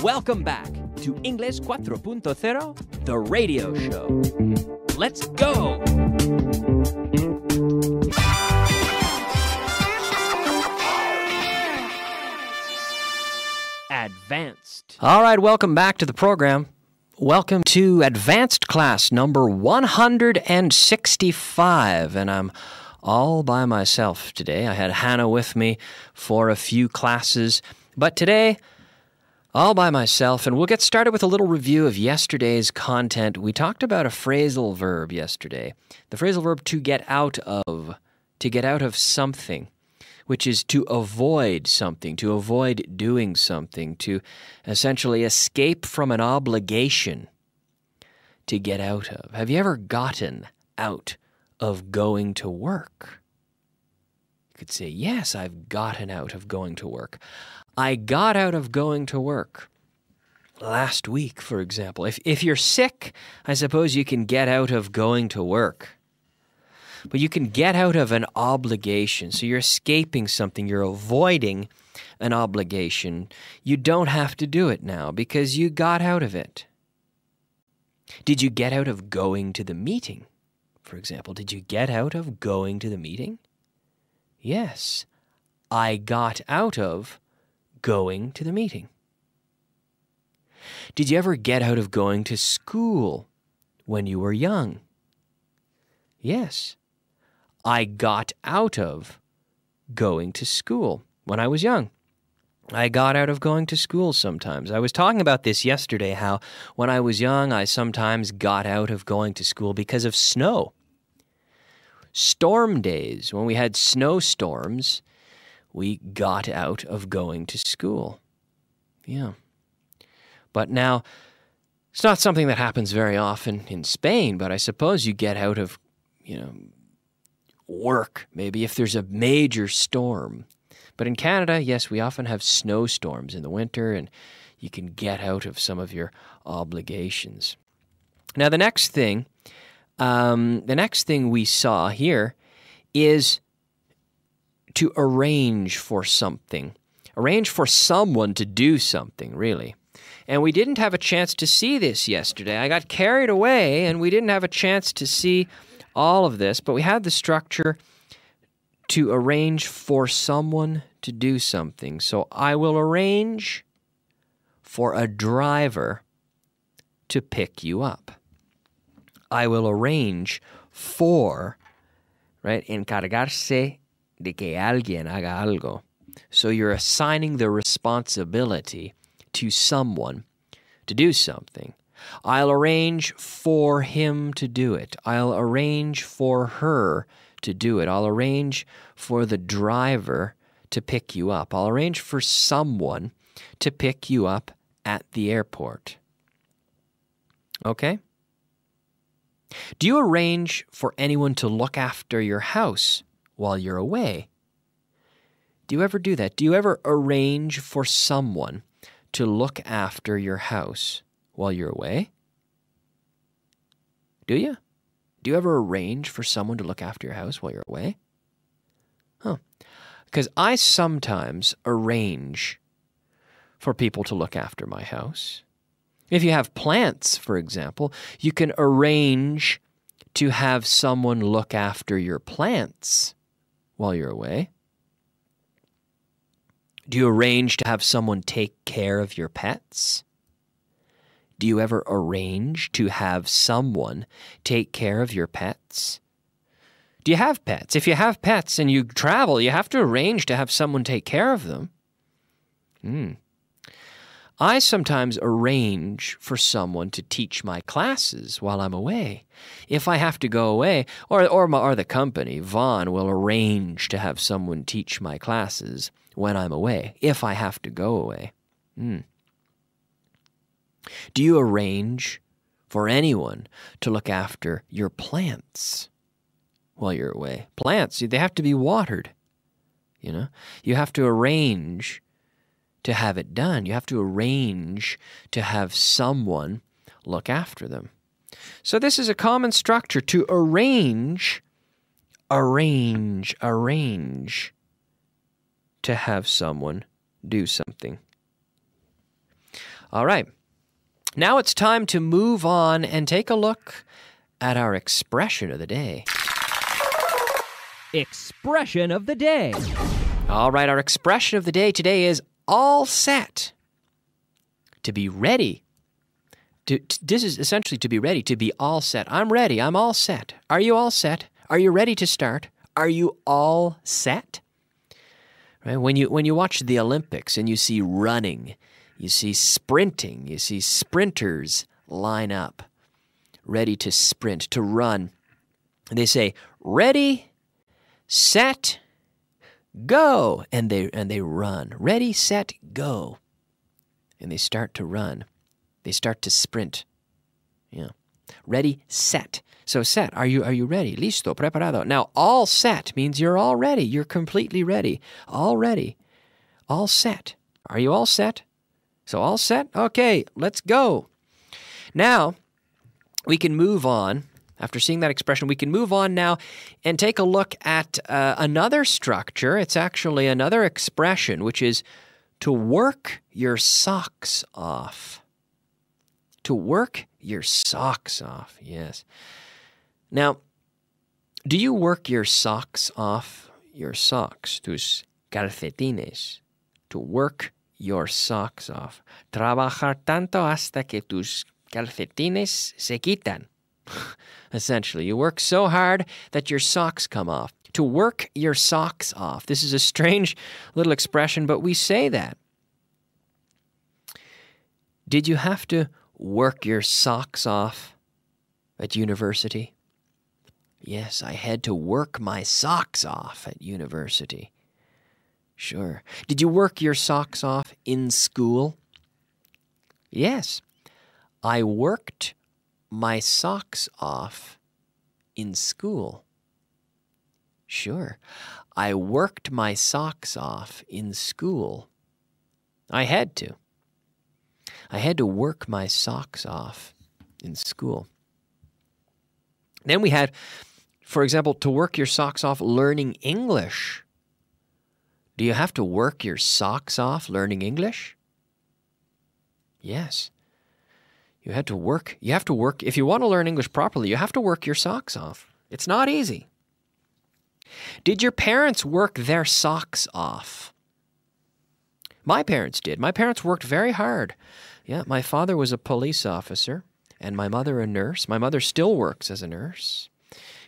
Welcome back to Inglés 4.0, the radio show. Let's go! Advanced. All right, welcome back to the program. Welcome to Advanced Class number 165, and I'm all by myself today. I had Hannah with me for a few classes, but today, all by myself, and we'll get started with a little review of yesterday's content. We talked about a phrasal verb yesterday. The phrasal verb to get out of something, which is to avoid something, to avoid doing something, to essentially escape from an obligation to get out of. Have you ever gotten out of going to work? You could say, yes, I've gotten out of going to work. I got out of going to work last week, for example. If you're sick, I suppose you can get out of going to work. But you can get out of an obligation. So you're escaping something. You're avoiding an obligation. You don't have to do it now because you got out of it. Did you get out of going to the meeting, for example? Did you get out of going to the meeting? Yes, I got out of going to the meeting. Did you ever get out of going to school when you were young? Yes, I got out of going to school when I was young. I got out of going to school sometimes. I was talking about this yesterday, how when I was young, I sometimes got out of going to school because of snow. Storm days, when we had snowstorms, we got out of going to school. Yeah. But now, it's not something that happens very often in Spain, but I suppose you get out of, work, maybe if there's a major storm. But in Canada, yes, we often have snowstorms in the winter, and you can get out of some of your obligations. Now, the next thing we saw here is to arrange for something. Arrange for someone to do something, really. And we didn't have a chance to see this yesterday. I got carried away, and we didn't have a chance to see all of this, but we had the structure to arrange for someone to do something. So I will arrange for a driver to pick you up. I will arrange for, right, encargarse de que alguien haga algo. So you're assigning the responsibility to someone to do something. I'll arrange for him to do it. I'll arrange for her to do it. I'll arrange for the driver to pick you up. I'll arrange for someone to pick you up at the airport. Okay? Do you arrange for anyone to look after your house while you're away? Do you ever do that? Do you ever arrange for someone to look after your house while you're away? Do you? Do you ever arrange for someone to look after your house while you're away? Huh. Because I sometimes arrange for people to look after my house. If you have plants, for example, you can arrange to have someone look after your plants while you're away. Do you arrange to have someone take care of your pets? Do you ever arrange to have someone take care of your pets? Do you have pets? If you have pets and you travel, you have to arrange to have someone take care of them. I sometimes arrange for someone to teach my classes while I'm away. If I have to go away, or the company, Vaughn, will arrange to have someone teach my classes when I'm away, if I have to go away. Do you arrange for anyone to look after your plants while you're away? Plants, they have to be watered, You have to arrange to have it done. You have to arrange to have someone look after them. So this is a common structure, to arrange to have someone do something. All right. Now it's time to move on and take a look at our expression of the day. Expression of the day. All right, our expression of the day today is all set. To be ready. This is essentially to be ready, to be all set. I'm ready. I'm all set. Are you all set? Are you ready to start? Are you all set? Right? When you watch the Olympics and you see running, you see sprinting, you see sprinters line up, ready to sprint, to run. And they say, ready, set, go. And they run. Ready, set, go. And they start to run. They start to sprint. Yeah. Ready, set. So set, are you ready? Listo, preparado. Now, all set means you're all ready. You're completely ready. All ready. All set. Are you all set? So all set? Okay, let's go. Now, we can move on. After seeing that expression, we can move on now and take a look at another structure. It's actually another expression, which is to work your socks off. To work your socks off, yes. Now, do you work your socks off? Your socks, tus calcetines. To work your socks off. Trabajar tanto hasta que tus calcetines se quitan. Essentially, you work so hard that your socks come off. To work your socks off. This is a strange little expression, but we say that. Did you have to work your socks off at university? Yes, I had to work my socks off at university. Sure. Did you work your socks off in school? Yes, I worked my socks off in school. Sure, I worked my socks off in school. I had to. I had to work my socks off in school. Then we had, for example, to work your socks off learning English. Do you have to work your socks off learning English? Yes. You have to work, if you want to learn English properly, you have to work your socks off. It's not easy. Did your parents work their socks off? My parents did. My parents worked very hard. Yeah, my father was a police officer, and my mother a nurse. My mother still works as a nurse.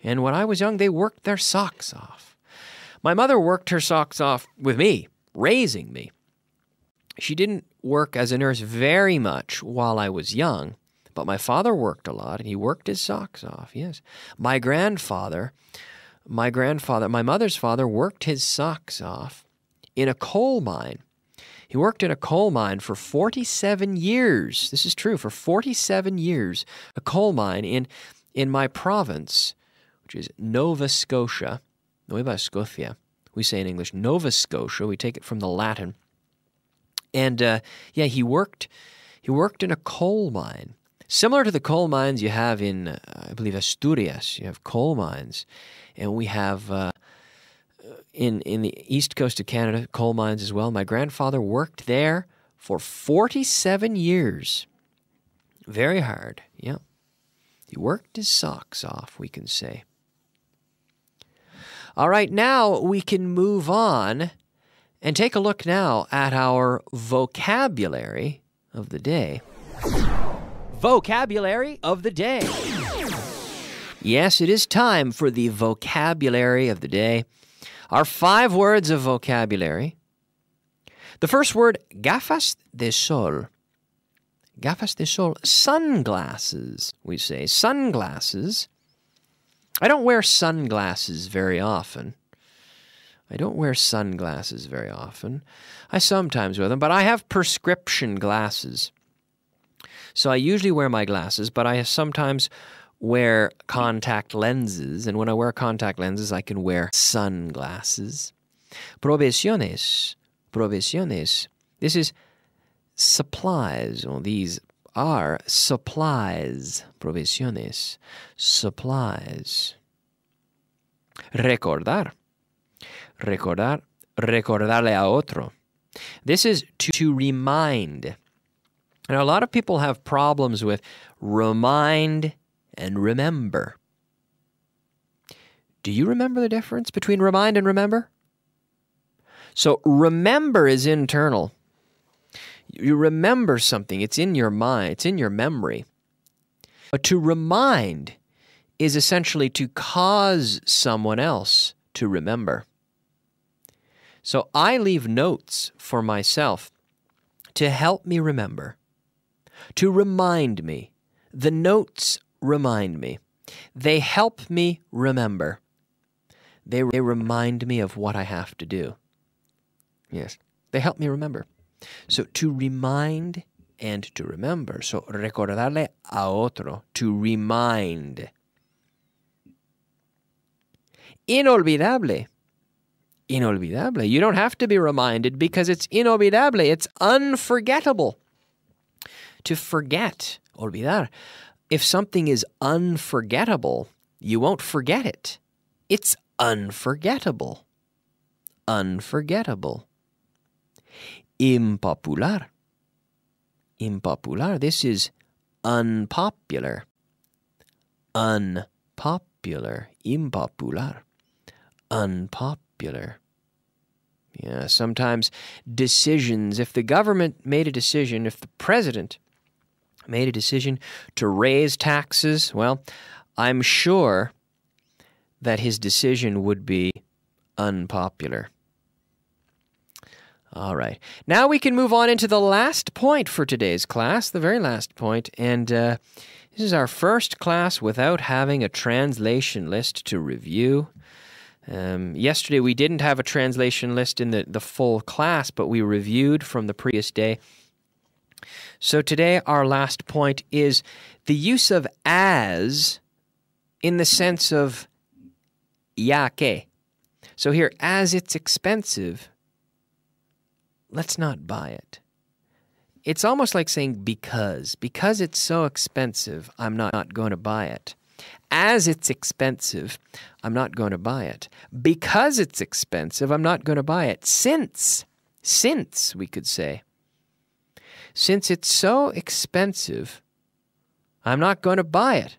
And when I was young, they worked their socks off. My mother worked her socks off with me, raising me. She didn't work as a nurse very much while I was young, but my father worked a lot, and he worked his socks off, yes. My mother's father worked his socks off in a coal mine. He worked in a coal mine for 47 years. This is true, for 47 years. A coal mine in my province, which is Nova Scotia. Nueva Scotia. We say in English Nova Scotia. We take it from the Latin. And he worked in a coal mine. Similar to the coal mines you have in, I believe, Asturias. You have coal mines. And we have in the east coast of Canada, coal mines as well. My grandfather worked there for 47 years. Very hard, yeah. He worked his socks off, we can say. All right, now we can move on and take a look now at our vocabulary of the day. Vocabulary of the day. Yes, it is time for the vocabulary of the day. Our 5 words of vocabulary. The first word, gafas de sol. Gafas de sol, sunglasses, we say. Sunglasses. I don't wear sunglasses very often. I sometimes wear them, but I have prescription glasses. So I usually wear my glasses, but I sometimes wear contact lenses, and when I wear contact lenses, I can wear sunglasses. Provisiones. This is supplies. Well, these are supplies. Provisiones. Supplies. Recordar. Recordarle a otro. This is to remind. Now, a lot of people have problems with remind and remember. Do you remember the difference between remind and remember? So remember is internal. You remember something. It's in your mind. It's in your memory. But to remind is essentially to cause someone else to remember. So I leave notes for myself to help me remember, to remind me. The notes remind me. They help me remember. They remind me of what I have to do. Yes, they help me remember. So to remind and to remember. So recordarle a otro, to remind. Inolvidable. Inolvidable. You don't have to be reminded because it's inolvidable. It's unforgettable. To forget, olvidar. If something is unforgettable, you won't forget it. It's unforgettable. Unforgettable. Impopular. Impopular. This is unpopular. Unpopular. Impopular. Unpopular. Yeah, sometimes decisions, if the government made a decision, if the president made a decision to raise taxes, well, I'm sure that his decision would be unpopular. All right. Now we can move on into the last point for today's class, the very last point, and this is our first class without having a translation list to review. Yesterday we didn't have a translation list in the full class, but we reviewed from the previous day. So today our last point is the use of as in the sense of ya que. So here, as it's expensive, let's not buy it. It's almost like saying because. Because it's so expensive, I'm not going to buy it. As it's expensive, I'm not going to buy it. Because it's expensive, I'm not going to buy it. Since, we could say. Since it's so expensive, I'm not going to buy it.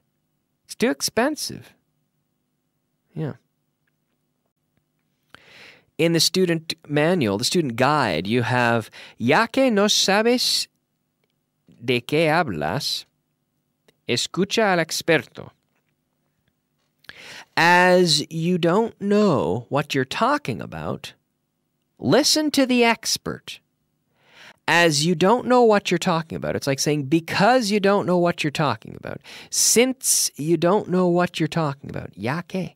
It's too expensive. Yeah. In the student manual, the student guide, you have, ya que no sabes de qué hablas, escucha al experto. As you don't know what you're talking about, listen to the expert. As you don't know what you're talking about, it's like saying because you don't know what you're talking about. Since you don't know what you're talking about, ya que.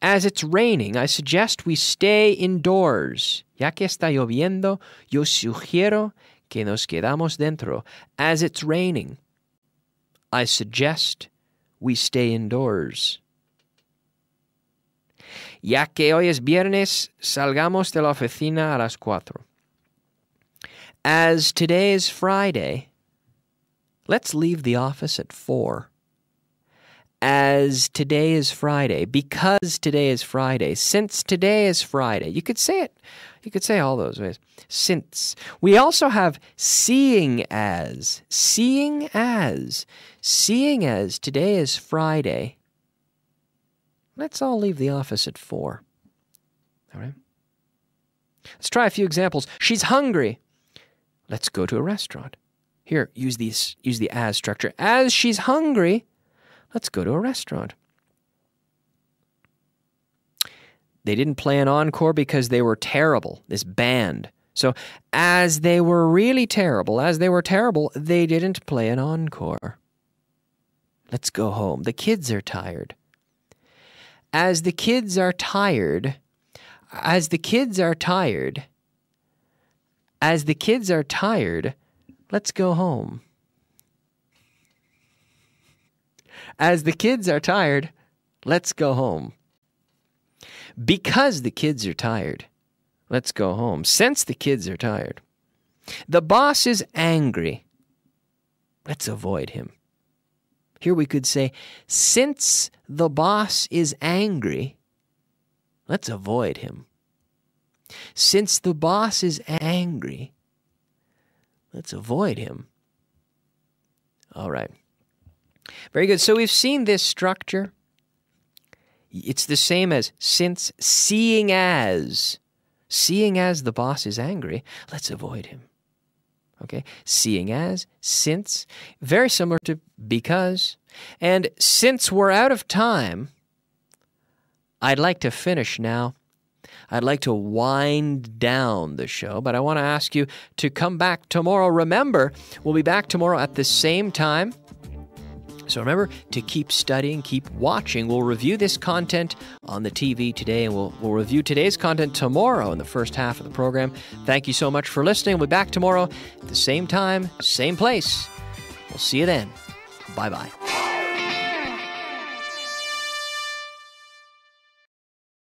As it's raining, I suggest we stay indoors. Ya que está lloviendo, yo sugiero que nos quedamos dentro. As it's raining, I suggest we stay indoors. Ya que hoy es viernes, salgamos de la oficina a las 4. As today is Friday, let's leave the office at 4. As today is Friday, because today is Friday, since today is Friday. You could say it. You could say all those ways. Since. We also have seeing as. Seeing as. Seeing as today is Friday. Let's all leave the office at 4. All right? Let's try a few examples. She's hungry. Let's go to a restaurant. Here, use the as structure. As she's hungry, let's go to a restaurant. They didn't play an encore because they were terrible, this band. So as they were really terrible, they didn't play an encore. Let's go home. The kids are tired. As the kids are tired, let's go home. As the kids are tired, let's go home. Because the kids are tired, let's go home. Since the kids are tired. The boss is angry. Let's avoid him. Here we could say, since the boss is angry, let's avoid him. Since the boss is angry, Let's avoid him. All right. Very good. So we've seen this structure. It's the same as since, seeing as. Seeing as the boss is angry, let's avoid him. Okay? Seeing as, since, very similar to because. And since we're out of time, I'd like to finish now. I'd like to wind down the show, but I want to ask you to come back tomorrow. Remember, we'll be back tomorrow at the same time. So remember to keep studying, keep watching. We'll review this content on the TV today, and we'll review today's content tomorrow in the first half of the program. Thank you so much for listening. We'll be back tomorrow at the same time, same place. We'll see you then. Bye-bye.